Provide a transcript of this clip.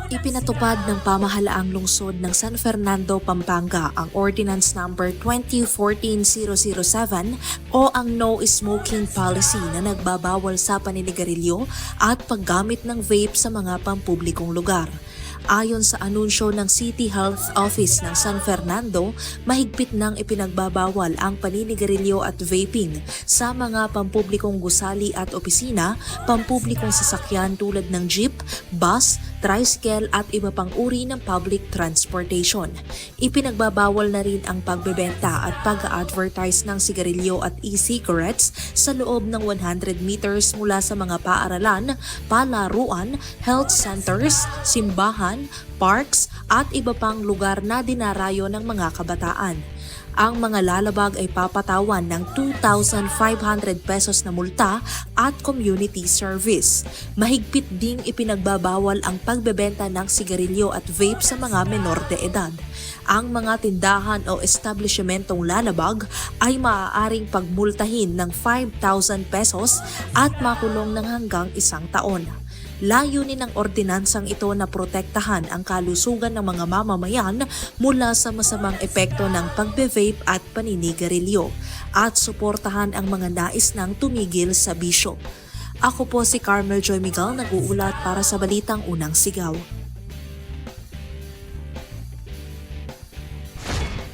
Ipinatupad ng pamahalaang lungsod ng San Fernando, Pampanga ang Ordinance Number 2014-007 o ang No Smoking Policy na nagbabawal sa paninigarilyo at paggamit ng vape sa mga pampublikong lugar. Ayon sa anunsyo ng City Health Office ng San Fernando, mahigpit nang ipinagbabawal ang paninigarilyo at vaping sa mga pampublikong gusali at opisina, pampublikong sasakyan tulad ng jeep, bus, tricycle at iba pang uri ng public transportation. Ipinagbabawal na rin ang pagbebenta at pag-advertise ng sigarilyo at e-cigarettes sa loob ng 100 meters mula sa mga paaralan, palaruan, health centers, simbahan, parks at iba pang lugar na dinarayo ng mga kabataan. Ang mga lalabag ay papatawan ng 2,500 pesos na multa at community service. Mahigpit ding ipinagbabawal ang pagbebenta ng sigarilyo at vape sa mga menor de edad. Ang mga tindahan o establishmentong lalabag ay maaaring pagmultahin ng 5,000 pesos at makulong ng hanggang 1 taon. Layunin ng ordinansang ito na protektahan ang kalusugan ng mga mamamayan mula sa masamang epekto ng pagbe-vape at paninigarilyo at suportahan ang mga nais ng tumigil sa bisyo. Ako po si Carmel Joy Miguel, nag-uulat para sa Balitang Unang Sigaw.